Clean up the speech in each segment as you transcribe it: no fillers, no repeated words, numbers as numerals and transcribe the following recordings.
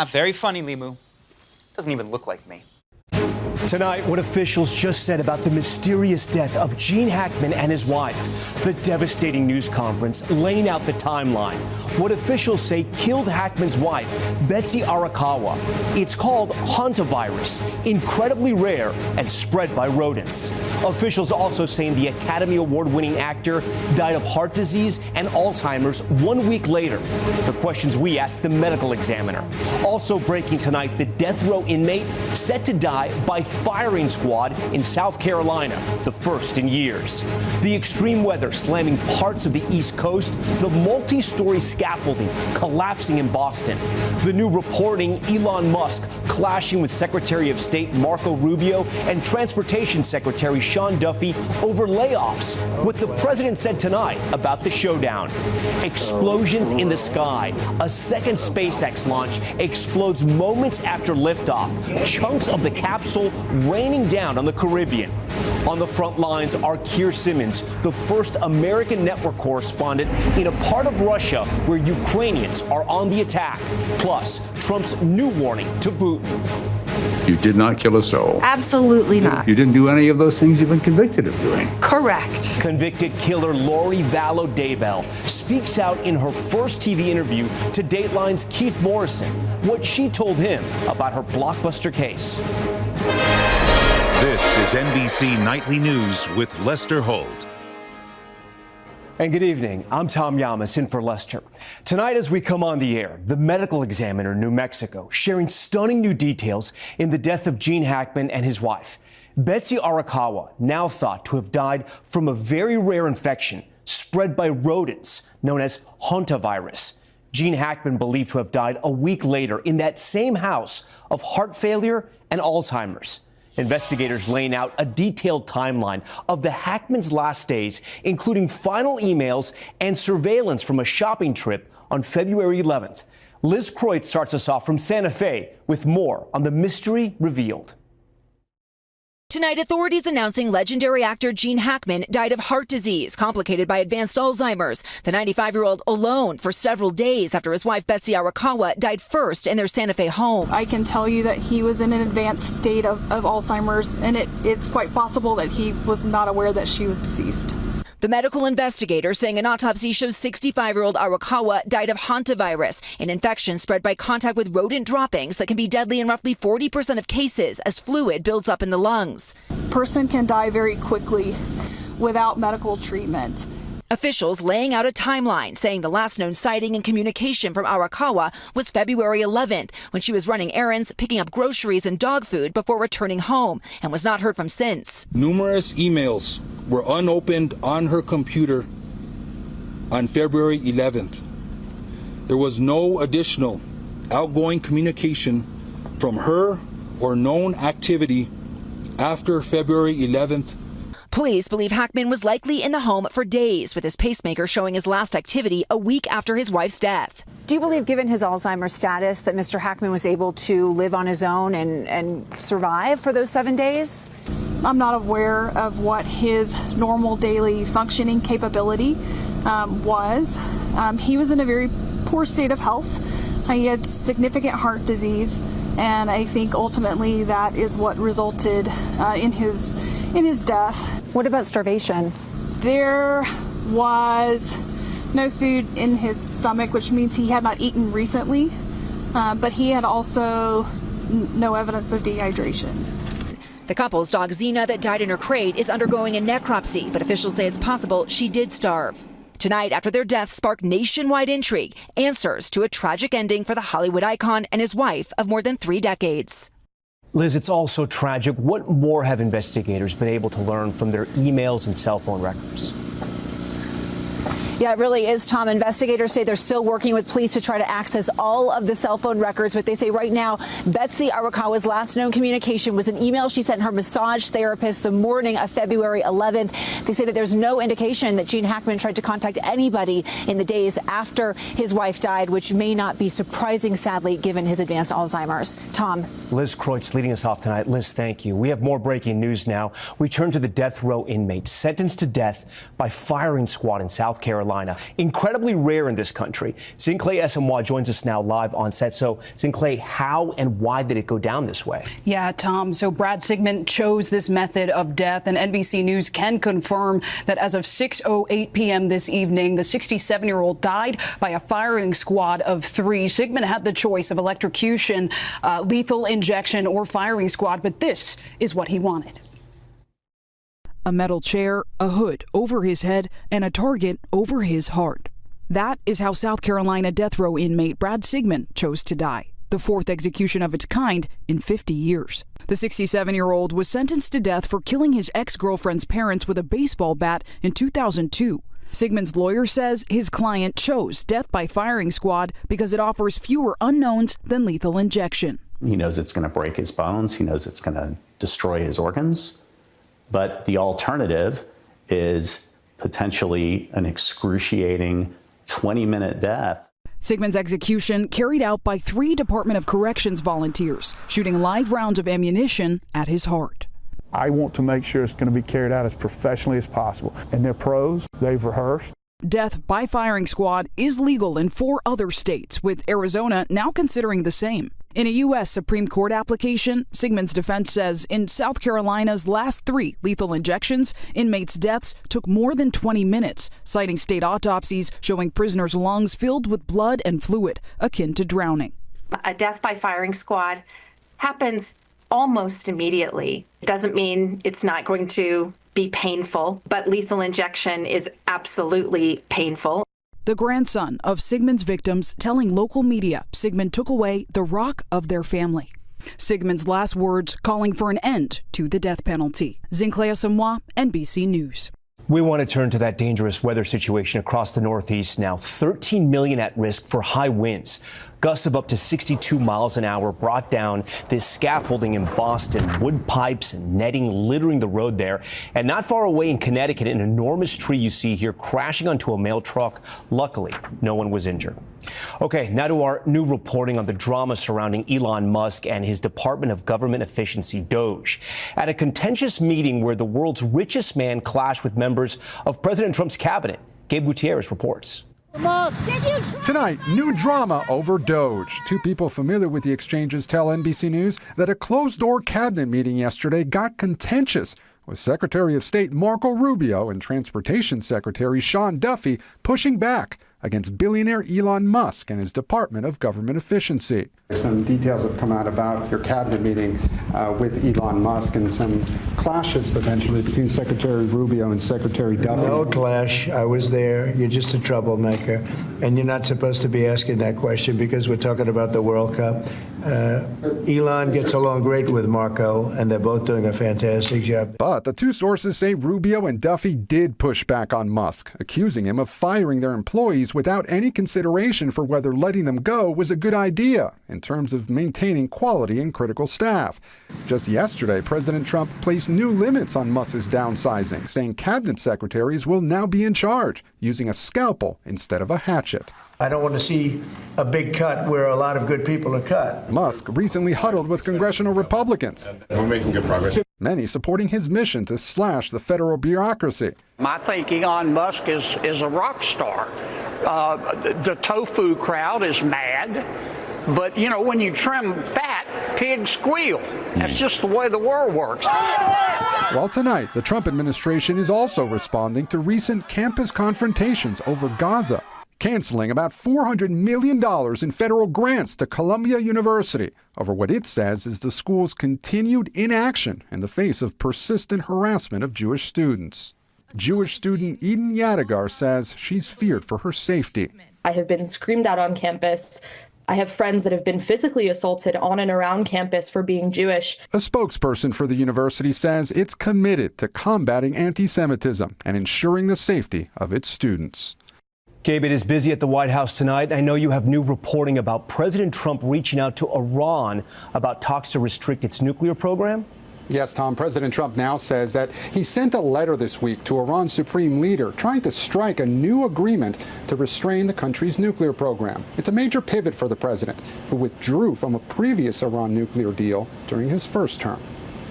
Very funny, Limu. Doesn't even look like me. Tonight, what officials just said about the mysterious death of Gene Hackman and his wife. The devastating news conference laying out the timeline. What officials say killed Hackman's wife, Betsy Arakawa. It's called hantavirus, incredibly rare and spread by rodents. Officials also saying the Academy Award-winning actor died of heart disease and Alzheimer's 1 week later. The questions we asked the medical examiner. Also breaking tonight, the death row inmate set to die by firing squad in South Carolina, the first in years. The extreme weather slamming parts of the East Coast, the multi-story scaffolding collapsing in Boston. The new reporting, Elon Musk clashing with Secretary of State Marco Rubio and Transportation Secretary Sean Duffy over layoffs. What the president said tonight about the showdown. Explosions in the sky. A second SpaceX launch explodes moments after liftoff. Chunks of the capsule raining down on the Caribbean. On the front lines are Keir Simmons, the first American network correspondent in a part of Russia where Ukrainians are on the attack. Plus, Trump's new warning to Putin. You did not kill a soul. Absolutely not. You didn't do any of those things you've been convicted of doing. Correct. Convicted killer Lori Vallow Daybell speaks out in her first TV interview to Dateline's Keith Morrison, what she told him about her blockbuster case. This is NBC Nightly News with Lester Holt. And good evening. I'm Tom Llamas in for Lester. Tonight, as we come on the air, the medical examiner in New Mexico sharing stunning new details in the death of Gene Hackman and his wife. Betsy Arakawa, now thought to have died from a very rare infection spread by rodents known as hantavirus. Gene Hackman believed to have died a week later in that same house of heart failure and Alzheimer's. Investigators laying out a detailed timeline of the Hackman's last days, including final emails and surveillance from a shopping trip on February 11th. Liz Kreutz starts us off from Santa Fe with more on the mystery revealed. Tonight, authorities announcing legendary actor Gene Hackman died of heart disease complicated by advanced Alzheimer's. The 95-year-old alone for several days after his wife Betsy Arakawa died first in their Santa Fe home. I can tell you that he was in an advanced state of Alzheimer's, and it's quite possible that he was not aware that she was deceased. The medical investigator saying an autopsy shows 65-year-old Arakawa died of hantavirus, an infection spread by contact with rodent droppings that can be deadly in roughly 40% of cases as fluid builds up in the lungs. A person can die very quickly without medical treatment. Officials laying out a timeline saying the last known sighting and communication from Arakawa was February 11th when she was running errands, picking up groceries and dog food before returning home and was not heard from since. Numerous emails were unopened on her computer on February 11th. There was no additional outgoing communication from her or known activity after February 11th. Police believe Hackman was likely in the home for days, with his pacemaker showing his last activity a week after his wife's death. Do you believe, given his Alzheimer's status, that Mr. Hackman was able to live on his own and survive for those 7 days? I'm not aware of what his normal daily functioning capability was. He was in a very poor state of health. He had significant heart disease, and I think ultimately that is what resulted in his death. What about starvation? There was no food in his stomach, which means he had not eaten recently, but he had also no evidence of dehydration. The couple's dog Xena that died in her crate is undergoing a necropsy, but officials say it's possible she did starve. Tonight, after their death sparked nationwide intrigue, answers to a tragic ending for the Hollywood icon and his wife of more than 3 decades. Liz, it's all so tragic. What more have investigators been able to learn from their emails and cell phone records? Yeah, it really is, Tom. Investigators say they're still working with police to try to access all of the cell phone records, but they say right now Betsy Arakawa's last known communication was an email she sent her massage therapist the morning of February 11th. They say that there's no indication that Gene Hackman tried to contact anybody in the days after his wife died, which may not be surprising, sadly, given his advanced Alzheimer's. Tom. Liz Kreutz leading us off tonight. Liz, thank you. We have more breaking news now. We turn to the death row inmate sentenced to death by firing squad in South Carolina. Carolina. Incredibly rare in this country. Zinkley Esamwa joins us now live on set. So, Zinkley, how and why did it go down this way? Yeah, Tom. So Brad Sigmund chose this method of death, and NBC News can confirm that as of 6:08 p.m. this evening, the 67-year-old died by a firing squad of 3. Sigmund had the choice of electrocution, lethal injection, or firing squad, but this is what he wanted. A metal chair, a hood over his head, and a target over his heart. That is how South Carolina death row inmate Brad Sigmund chose to die, the 4th execution of its kind in 50 years. The 67-year-old was sentenced to death for killing his ex-girlfriend's parents with a baseball bat in 2002. Sigmund's lawyer says his client chose death by firing squad because it offers fewer unknowns than lethal injection. He knows it's going to break his bones. He knows it's going to destroy his organs. But the alternative is potentially an excruciating 20-minute death. Sigmund's execution carried out by 3 Department of Corrections volunteers, shooting live rounds of ammunition at his heart. I want to make sure it's going to be carried out as professionally as possible. And they're pros, they've rehearsed. Death by firing squad is legal in 4 other states, with Arizona now considering the same. In a U.S. Supreme Court application, Sigmund's defense says in South Carolina's last 3 lethal injections, inmates' deaths took more than 20 minutes, citing state autopsies showing prisoners' lungs filled with blood and fluid, akin to drowning. A death by firing squad happens almost immediately. It doesn't mean it's not going to be painful, but lethal injection is absolutely painful. The grandson of Sigmund's victims telling local media Sigmund took away the rock of their family. Sigmund's last words calling for an end to the death penalty. Zinkley Esamwa, NBC News. We want to turn to that dangerous weather situation across the Northeast now. 13 million at risk for high winds. Gusts of up to 62 miles an hour brought down this scaffolding in Boston, wood pipes and netting littering the road there. And not far away in Connecticut, an enormous tree you see here crashing onto a mail truck. Luckily, no one was injured. Okay, now to our new reporting on the drama surrounding Elon Musk and his Department of Government Efficiency, DOGE. At a contentious meeting where the world's richest man clashed with members of President Trump's cabinet, Gabe Gutierrez reports. Tonight, new drama over DOGE. 2 people familiar with the exchanges tell NBC News that a closed-door cabinet meeting yesterday got contentious, with Secretary of State Marco Rubio and Transportation Secretary Sean Duffy pushing back against billionaire Elon Musk and his Department of Government Efficiency. Some details have come out about your cabinet meeting with Elon Musk and some clashes potentially between Secretary Rubio and Secretary Duffy. No clash. I was there. You're just a troublemaker. And you're not supposed to be asking that question because we're talking about the World Cup. Elon gets along great with Marco, and they're both doing a fantastic job. But the 2 sources say Rubio and Duffy did push back on Musk, accusing him of firing their employees without any consideration for whether letting them go was a good idea in terms of maintaining quality in critical staff. Just yesterday, President Trump placed new limits on Musk's downsizing, saying cabinet secretaries will now be in charge, using a scalpel instead of a hatchet. I don't want to see a big cut where a lot of good people are cut. Musk recently huddled with congressional Republicans. We're making good progress. Many supporting his mission to slash the federal bureaucracy. I think Elon Musk is a rock star. The tofu crowd is mad. But, you know, when you trim fat, pigs squeal. That's just the way the world works. Well, tonight, the Trump administration is also responding to recent campus confrontations over Gaza, canceling about $400 million in federal grants to Columbia University over what it says is the school's continued inaction in the face of persistent harassment of Jewish students. Jewish student Eden Yadigar says she's feared for her safety. I have been screamed at on campus. I have friends that have been physically assaulted on and around campus for being Jewish. A spokesperson for the university says it's committed to combating anti-Semitism and ensuring the safety of its students. Gabe, it is busy at the White House tonight. I know you have new reporting about President Trump reaching out to Iran about talks to restrict its nuclear program. Yes, Tom, President Trump now says that he sent a letter this week to Iran's supreme leader trying to strike a new agreement to restrain the country's nuclear program. It's a major pivot for the president, who withdrew from a previous Iran nuclear deal during his first term.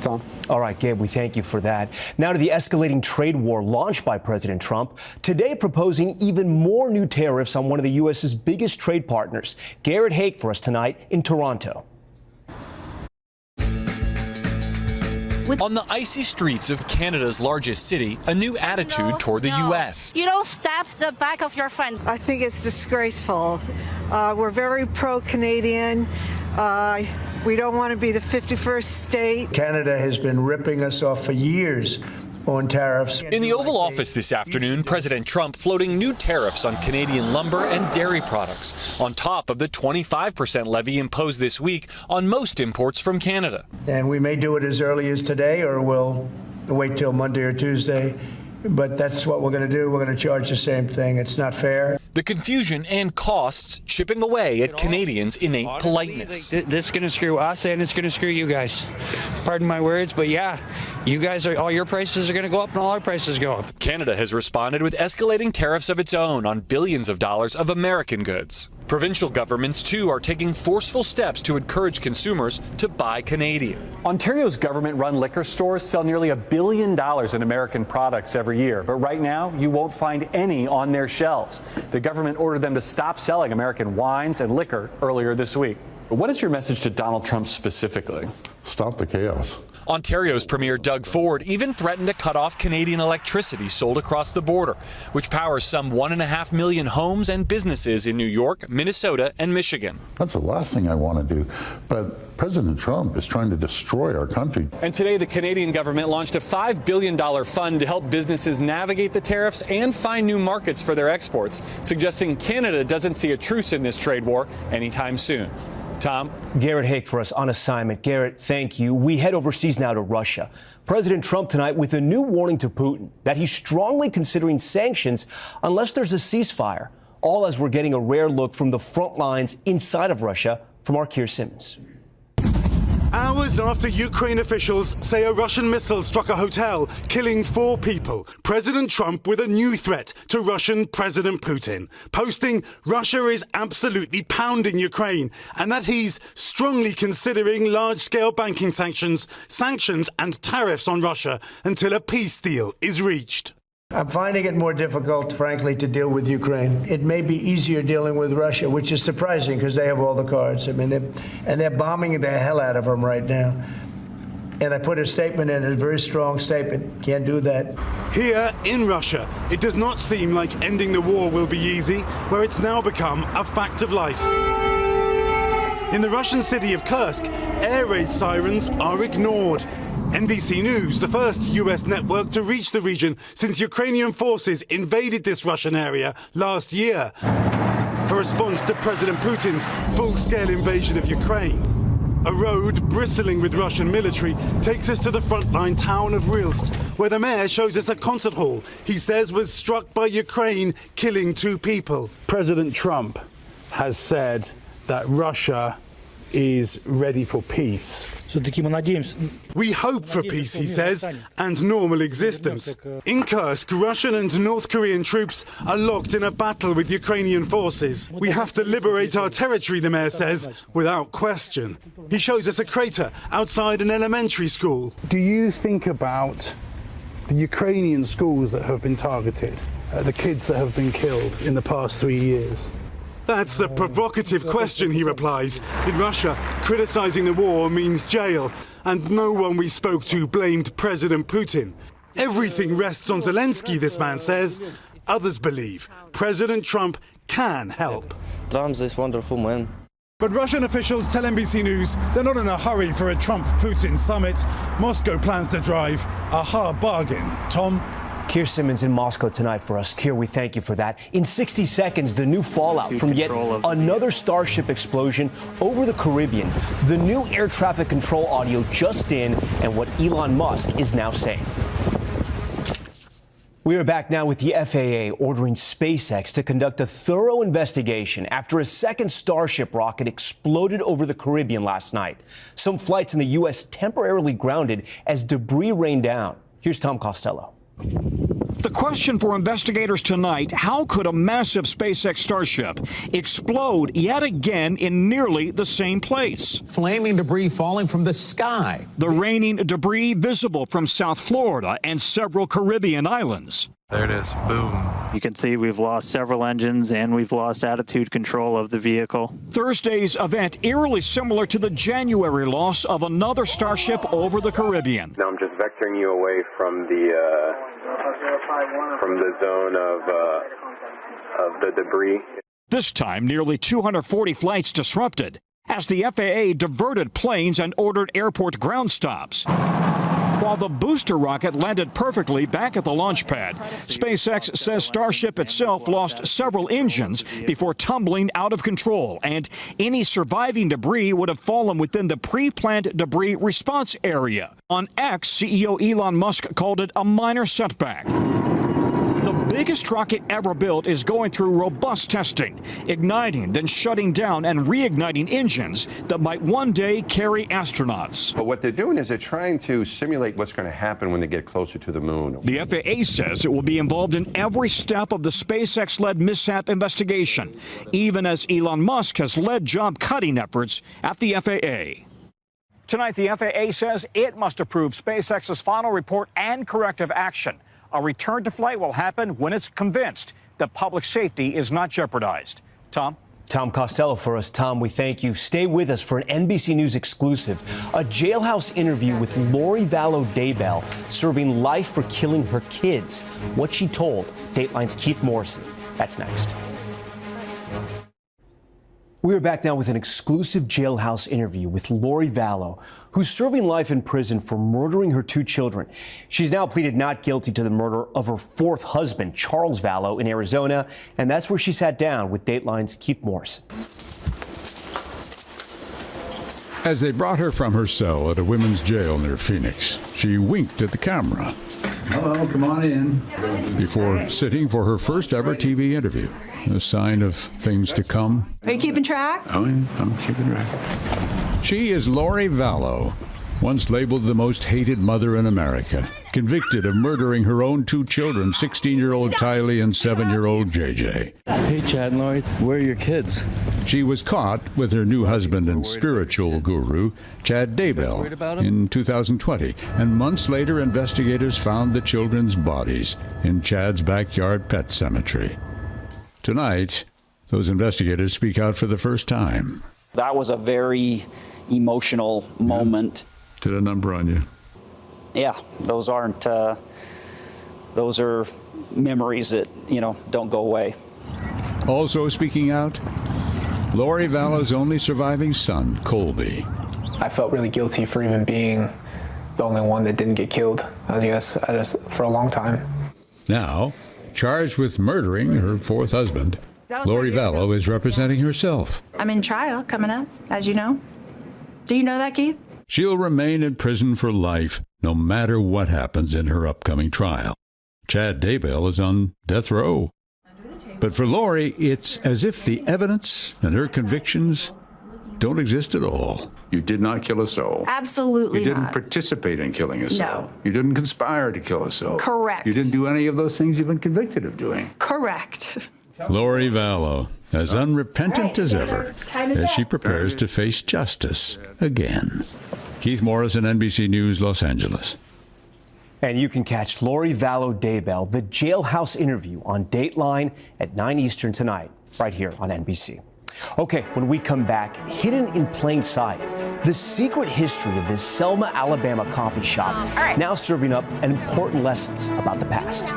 Tom. All right, Gabe, we thank you for that. Now to the escalating trade war launched by President Trump, today proposing even more new tariffs on one of the U.S.'s biggest trade partners. Garrett Haake for us tonight in Toronto. On the icy streets of Canada's largest city, a new attitude toward the U.S. You don't stab the back of your friend. I think it's disgraceful. We're very pro-Canadian. We don't want to be the 51st state. Canada has been ripping us off for years on tariffs. In the Oval Office this afternoon, President Trump floating new tariffs on Canadian lumber and dairy products, on top of the 25% levy imposed this week on most imports from Canada. And we may do it as early as today, or we'll wait till Monday or Tuesday. But that's what we're going to do. We're going to charge the same thing. It's not fair. The confusion and costs chipping away at Canadians' innate politeness. This is going to screw us and it's going to screw you guys. Pardon my words, but yeah, you guys all your prices are going to go up and all our prices go up. Canada has responded with escalating tariffs of its own on billions of dollars of American goods. Provincial governments, too, are taking forceful steps to encourage consumers to buy Canadian. Ontario's government-run liquor stores sell nearly $1 billion in American products every year, but right now you won't find any on their shelves. The government ordered them to stop selling American wines and liquor earlier this week. What is your message to Donald Trump specifically? Stop the chaos. Ontario's Premier Doug Ford even threatened to cut off Canadian electricity sold across the border, which powers some 1.5 million homes and businesses in New York, Minnesota, and Michigan. That's the last thing I want to do. But President Trump is trying to destroy our country. And today, the Canadian government launched a $5 billion fund to help businesses navigate the tariffs and find new markets for their exports, suggesting Canada doesn't see a truce in this trade war anytime soon. Tom? Garrett Haake for us on assignment. Garrett, thank you. We head overseas now to Russia. President Trump tonight with a new warning to Putin that he's strongly considering sanctions unless there's a ceasefire. All as we're getting a rare look from the front lines inside of Russia from our Keir Simmons. Hours after Ukraine officials say a Russian missile struck a hotel, killing 4 people, President Trump with a new threat to Russian President Putin, posting Russia is absolutely pounding Ukraine and that he's strongly considering large-scale banking sanctions and tariffs on Russia until a peace deal is reached. I'm finding it more difficult, frankly, to deal with Ukraine. It may be easier dealing with Russia, which is surprising because they have all the cards. I mean, they're bombing the hell out of them right now. And I put a statement in, a very strong statement. Can't do that. Here in Russia, it does not seem like ending the war will be easy, where it's now become a fact of life. In the Russian city of Kursk, air raid sirens are ignored. NBC News, the first U.S. network to reach the region since Ukrainian forces invaded this Russian area last year. A response to President Putin's full-scale invasion of Ukraine. A road bristling with Russian military takes us to the frontline town of Rilsk, where the mayor shows us a concert hall he says was struck by Ukraine, killing 2 people. President Trump has said that Russia is ready for peace. We hope for peace, he says, and normal existence. In Kursk, Russian and North Korean troops are locked in a battle with Ukrainian forces. We have to liberate our territory, the mayor says, without question. He shows us a crater outside an elementary school. Do you think about the Ukrainian schools that have been targeted, the kids that have been killed in the past 3 years? That's a provocative question, he replies. In Russia, criticizing the war means jail, and no one we spoke to blamed President Putin. Everything rests on Zelensky, this man says. Others believe President Trump can help. Trump's this wonderful man. But Russian officials tell NBC News they're not in a hurry for a Trump-Putin summit. Moscow plans to drive a hard bargain. Tom? Keir Simmons in Moscow tonight for us. Keir, we thank you for that. In 60 seconds, the new fallout from yet another Starship explosion over the Caribbean. The new air traffic control audio just in and what Elon Musk is now saying. We are back now with the FAA ordering SpaceX to conduct a thorough investigation after a second Starship rocket exploded over the Caribbean last night. Some flights in the U.S. temporarily grounded as debris rained down. Here's Tom Costello. The question for investigators tonight, how could a massive SpaceX Starship explode yet again in nearly the same place? Flaming debris falling from the sky. The raining debris visible from South Florida and several Caribbean islands. There it is. Boom. You can see we've lost several engines and we've lost attitude control of the vehicle. Thursday's event eerily similar to the January loss of another Starship over the Caribbean. Now I'm just vectoring you away from the zone of the debris. This time, nearly 240 flights disrupted as the FAA diverted planes and ordered airport ground stops. While the booster rocket landed perfectly back at the launch pad, SpaceX says Starship itself lost several engines before tumbling out of control, and any surviving debris would have fallen within the pre-planned debris response area. On X, CEO Elon Musk called it a minor setback. The biggest rocket ever built is going through robust testing, igniting, then shutting down and reigniting engines that might one day carry astronauts. But what they're doing is they're trying to simulate what's going to happen when they get closer to the moon. The FAA says it will be involved in every step of the SpaceX-led mishap investigation, even as Elon Musk has led job-cutting efforts at the FAA. Tonight, the FAA says it must approve SpaceX's final report and corrective action. A return to flight will happen when it's convinced that public safety is not jeopardized. Tom Costello for us. Tom, we thank you. Stay with us for an NBC News exclusive. A jailhouse interview with Lori Vallow Daybell, serving life for killing her kids. What she told Dateline's Keith Morrison. That's next. We are back now with an exclusive jailhouse interview with Lori Vallow, who's serving life in prison for murdering her 2 children. She's now pleaded not guilty to the murder of her 4th husband, Charles Vallow, in Arizona, and that's where she sat down with Dateline's Keith Morrison. As they brought her from her cell at a women's jail near Phoenix, she winked at the camera. Hello, come on in. Before sitting for her first ever TV interview, a sign of things to come. Are you keeping track? Oh, I'm keeping track. She is Lori Vallow, once labeled the most hated mother in America, convicted of murdering her own 2 children, 16-year-old Tylee and 7-year-old JJ. Hey, Chad and Lori, where are your kids? She was caught with her new husband and spiritual guru, Chad Daybell, in 2020, and months later, investigators found the children's bodies in Chad's backyard pet cemetery. Tonight, those investigators speak out for the first time. That was a very emotional moment. Did a number on you? Yeah, those are memories that, don't go away. Also speaking out, Lori Vallow's only surviving son, Colby. I felt really guilty for even being the only one that didn't get killed, I guess, for a long time. Now, charged with murdering her 4th husband, Lori Vallow is representing herself. I'm in trial coming up, as you know. Do you know that, Keith? She'll remain in prison for life, no matter what happens in her upcoming trial. Chad Daybell is on death row. But for Lori, it's as if the evidence and her convictions don't exist at all. You did not kill a soul. Absolutely not. You didn't participate in killing a soul. No. You didn't conspire to kill a soul. Correct. You didn't do any of those things you've been convicted of doing. Correct. Lori Vallow, as unrepentant as ever, as she prepares to face justice again. Keith Morrison, NBC News, Los Angeles. And you can catch Lori Vallow Daybell, the jailhouse interview, on Dateline at 9 Eastern tonight, right here on NBC. Okay, when we come back, hidden in plain sight, the secret history of this Selma, Alabama coffee shop, now serving up important lessons about the past.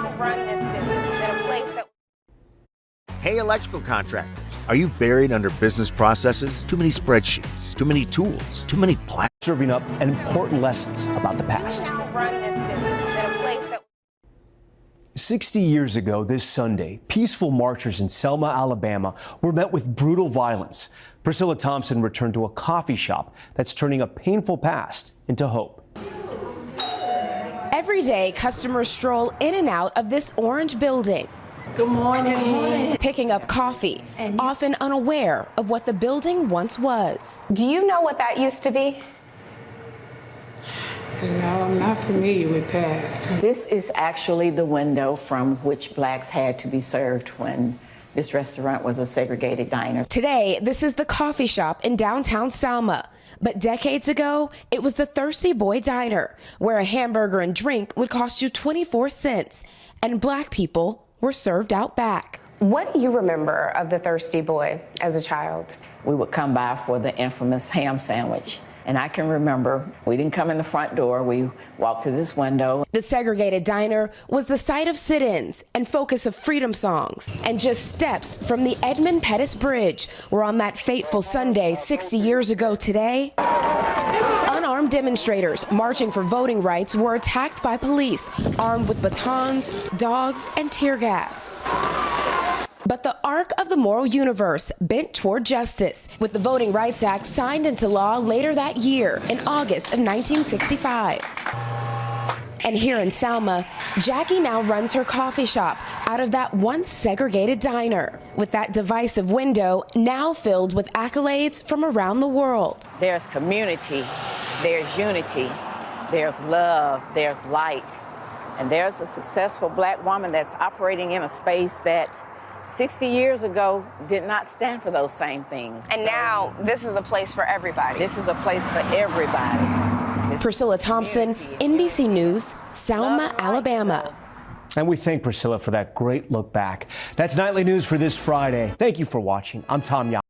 Hey, electrical contractors. Are you buried under business processes? Too many spreadsheets, too many tools, too many serving up important lessons about the past. 60 years ago this Sunday, peaceful marchers in Selma, Alabama were met with brutal violence. Priscilla Thompson returned to a coffee shop that's turning a painful past into hope. Every day, customers stroll in and out of this orange building. Good morning. Picking up coffee, often unaware of what the building once was. Do you know what that used to be? No, I'm not familiar with that. This is actually the window from which blacks had to be served when this restaurant was a segregated diner. Today, this is the coffee shop in downtown Selma. But decades ago, it was the Thirsty Boy Diner, where a hamburger and drink would cost you 24 cents, and black people were served out back. What do you remember of the Thirsty Boy as a child? We would come by for the infamous ham sandwich. And I can remember we didn't come in the front door. We walked to this window. The segregated diner was the site of sit-ins and focus of freedom songs. And just steps from the Edmund Pettus Bridge, where on that fateful Sunday 60 years ago today, unarmed demonstrators marching for voting rights were attacked by police, armed with batons, dogs, and tear gas. But the arc of the moral universe bent toward justice, with the Voting Rights Act signed into law later that year in August of 1965. And here in Selma, Jackie now runs her coffee shop out of that once segregated diner, with that divisive window now filled with accolades from around the world. There's community, there's unity, there's love, there's light, and there's a successful black woman that's operating in a space that 60 years ago did not stand for those same things. And now this is a place for everybody. This is a place for everybody. Priscilla Thompson, NBC News, Selma, Alabama. And we thank Priscilla for that great look back. That's Nightly News for this Friday. Thank you for watching. I'm Tom Young.